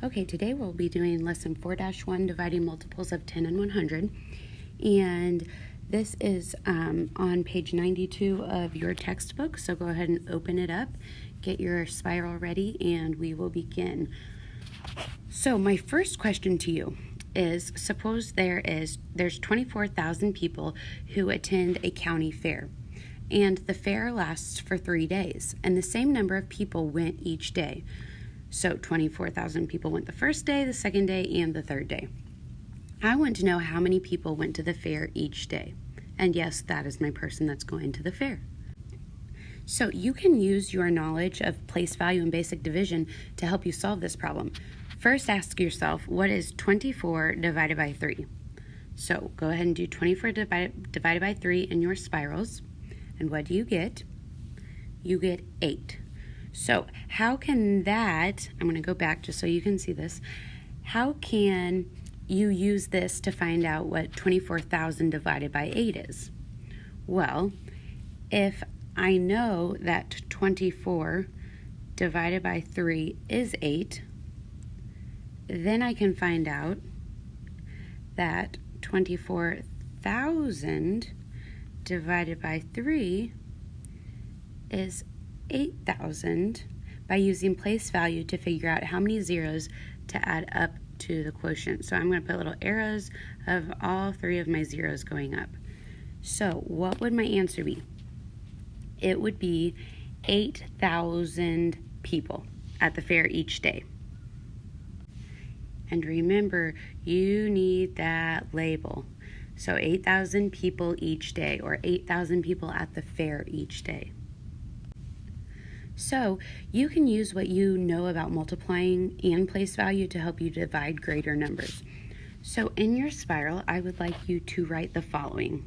Okay, today we'll be doing lesson 4-1, dividing multiples of 10 and 100. And this is on page 92 of your textbook. So go ahead and open it up, get your spiral ready, and we will begin. So my first question to you is, suppose there's 24,000 people who attend a county fair. And the fair lasts for 3 days, and the same number of people went each day. So 24,000 people went the first day, the second day, and the third day. I want to know how many people went to the fair each day. And yes, that is my person that's going to the fair. So you can use your knowledge of place value and basic division to help you solve this problem. First, ask yourself, what is 24 divided by 3? So go ahead and do 24 divided by 3 in your spirals. And what do you get? You get 8. So how can that, I'm going to go back just so you can see this. How can you use this to find out what 24,000 divided by 8 is? Well, if I know that 24 divided by 3 is 8, then I can find out that 24,000 divided by 3 is 8,000 by using place value to figure out how many zeros to add up to the quotient. So I'm going to put little arrows of all 3 of my zeros going up. So what would my answer be? It would be 8,000 people at the fair each day. And remember, you need that label. So 8,000 people each day, or 8,000 people at the fair each day. So you can use what you know about multiplying and place value to help you divide greater numbers. So in your spiral, I would like you to write the following.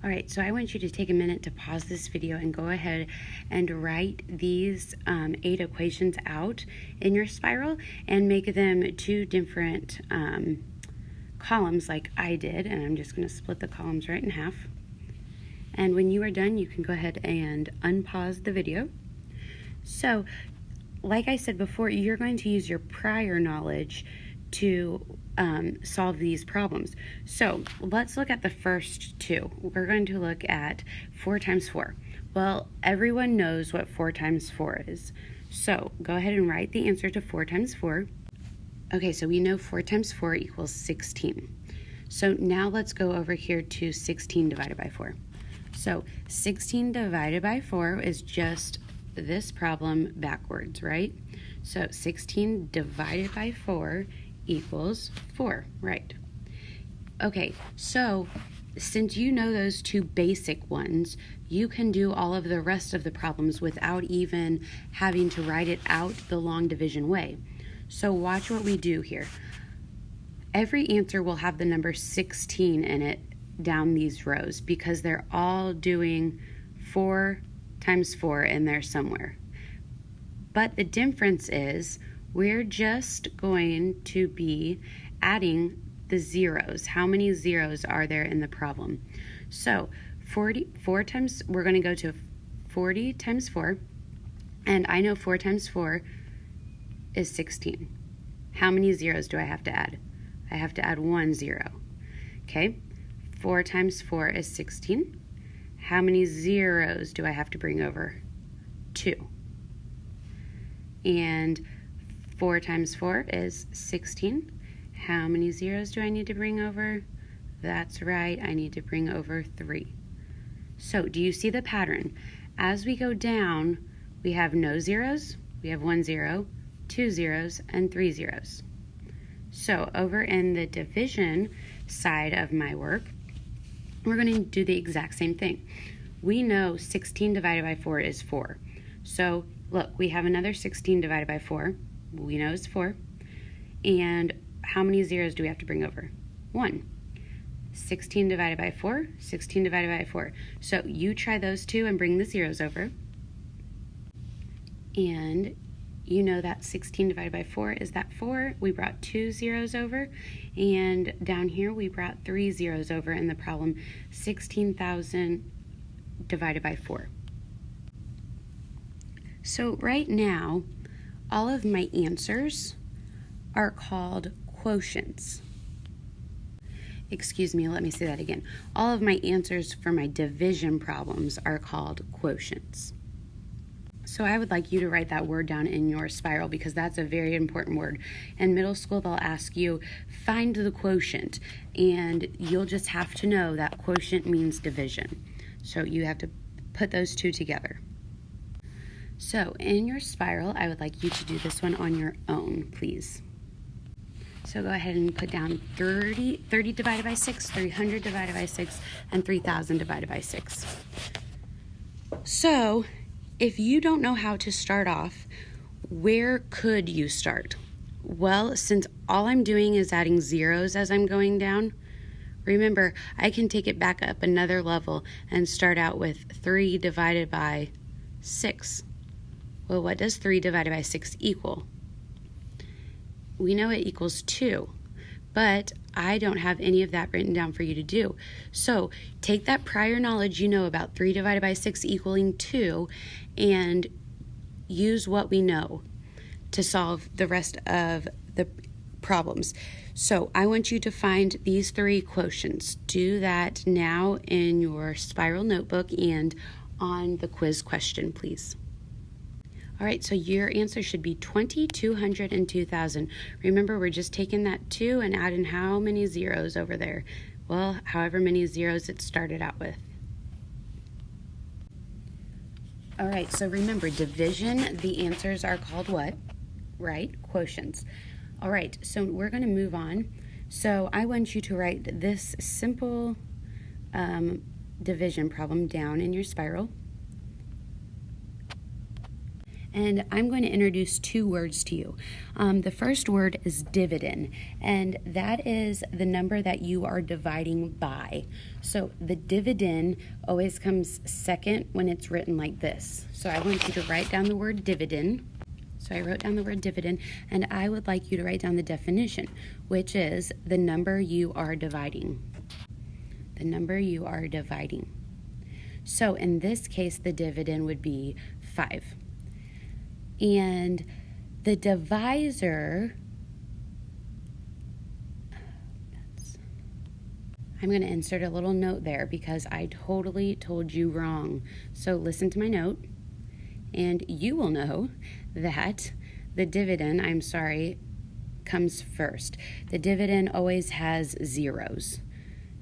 All right, so I want you to take a minute to pause this video and go ahead and write these 8 equations out in your spiral and make them 2 different columns like I did. And I'm just going to split the columns right in half. And when you are done, you can go ahead and unpause the video. So, like I said before, you're going to use your prior knowledge to solve these problems. So, let's look at the first 2. We're going to look at 4 times 4. Well, everyone knows what 4 times 4 is. So, go ahead and write the answer to 4 times 4. Okay, so we know 4 times 4 equals 16. So, now let's go over here to 16 divided by 4. So, 16 divided by 4 is just this problem backwards, right? So 16 divided by 4 equals 4, right? Okay, so since you know those 2 basic ones, you can do all of the rest of the problems without even having to write it out the long division way. So watch what we do here. Every answer will have the number 16 in it down these rows because they're all doing 4 times 4 in there somewhere. But the difference is we're just going to be adding the zeros. How many zeros are there in the problem? So we're going to go to 40 times 4, and I know 4 times 4 is 16. How many zeros do I have to add? I have to add 1 0. Okay, 4 times 4 is 16. How many zeros do I have to bring over? 2. And 4 times 4 is 16. How many zeros do I need to bring over? That's right, I need to bring over 3. So do you see the pattern? As we go down, we have no zeros, we have 1 0, 2 zeros, and 3 zeros. So over in the division side of my work, we're going to do the exact same thing. We know 16 divided by 4 is 4. So look, we have another 16 divided by 4. We know it's 4. And how many zeros do we have to bring over? 1. 16 divided by 4, 16 divided by 4. So you try those 2 and bring the zeros over. And you know that 16 divided by 4 is that 4. We brought 2 zeros over. And down here we brought 3 zeros over in the problem. 16,000 divided by 4. So right now, all of my answers are called quotients. Excuse me, let me say that again. All of my answers for my division problems are called quotients. So I would like you to write that word down in your spiral because that's a very important word. In middle school, they'll ask you, find the quotient, and you'll just have to know that quotient means division. So you have to put those two together. So in your spiral, I would like you to do this one on your own, please. So go ahead and put down 30 divided by 6, 300 divided by 6, and 3,000 divided by 6. So if you don't know how to start off, where could you start? Well, since all I'm doing is adding zeros as I'm going down, remember, I can take it back up another level and start out with 3 divided by 6. Well, what does 3 divided by 6 equal? We know it equals 2, but I don't have any of that written down for you to do. So take that prior knowledge you know about 3 divided by 6 equaling 2 and use what we know to solve the rest of the problems. So I want you to find these 3 quotients. Do that now in your spiral notebook and on the quiz question, please. All right, so your answer should be 20, 200, and 2,000. Remember, we're just taking that 2 and adding how many zeros over there? Well, however many zeros it started out with. All right, so remember, division, the answers are called what? Right? Quotients. All right, so we're going to move on. So I want you to write this simple division problem down in your spiral. And I'm going to introduce 2 words to you. The first word is dividend, and that is the number that you are dividing by. So the dividend always comes second when it's written like this. So I want you to write down the word dividend. So I wrote down the word dividend, and I would like you to write down the definition, which is the number you are dividing. The number you are dividing. So in this case, the dividend would be 5. And the divisor, I'm going to insert a little note there because I totally told you wrong. So listen to my note, and you will know that the dividend, comes first. The dividend always has zeros.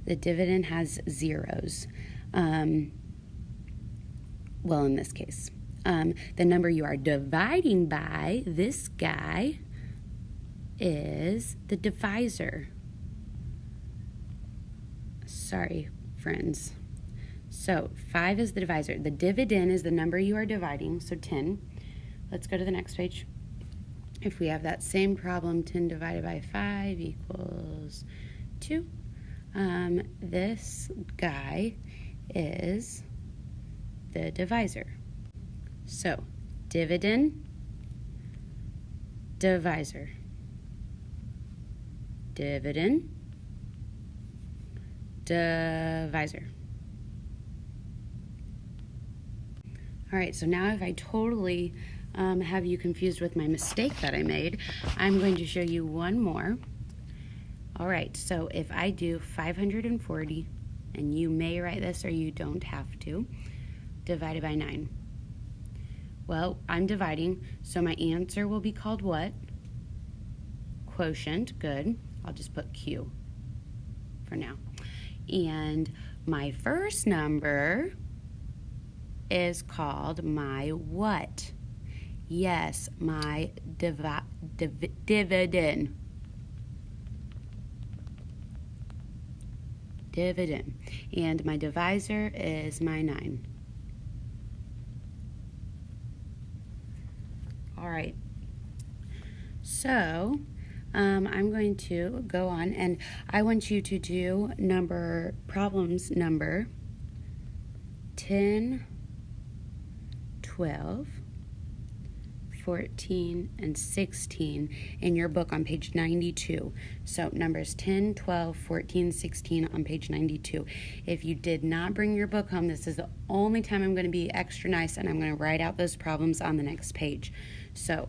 The dividend has zeros. Well, in this case. The number you are dividing by, this guy, is the divisor. Sorry, friends. So 5 is the divisor. The dividend is the number you are dividing, so 10. Let's go to the next page. If we have that same problem, 10 divided by 5 equals 2. This guy is the divisor. So, dividend, divisor, dividend, divisor. All right, so now if I totally have you confused with my mistake that I made, I'm going to show you one more. All right, so if I do 540, and you may write this or you don't have to, divided by 9. Well, I'm dividing, so my answer will be called what? Quotient, good. I'll just put Q for now. And my first number is called my what? Yes, my dividend. Dividend. And my divisor is my 9. All right, so I'm going to go on, and I want you to do problems number 10, 12, 14, and 16 in your book on page 92. So numbers 10, 12, 14, 16 on page 92. If you did not bring your book home, this is the only time I'm going to be extra nice, and I'm going to write out those problems on the next page. So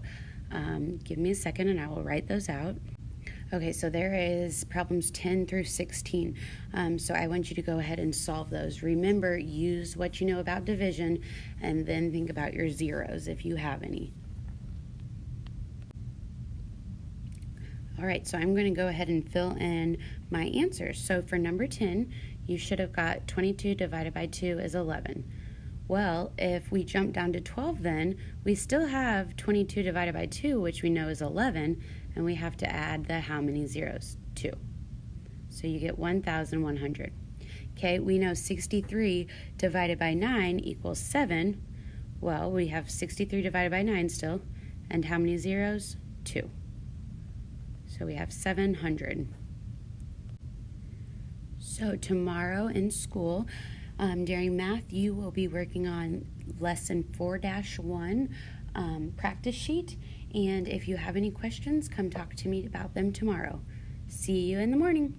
Give me a second and I will write those out. Okay, so there is problems 10 through 16. So I want you to go ahead and solve those. Remember, use what you know about division and then think about your zeros if you have any. All right, so I'm going to go ahead and fill in my answers. So for number 10, you should have got 22 divided by 2 is 11. Well, if we jump down to 12 then, we still have 22 divided by 2, which we know is 11, and we have to add the how many zeros? 2. So you get 1,100. Okay, we know 63 divided by 9 equals 7. Well, we have 63 divided by 9 still, and how many zeros? 2. So we have 700. So tomorrow in school, during math, you will be working on lesson 4-1 practice sheet. And if you have any questions, come talk to me about them tomorrow. See you in the morning.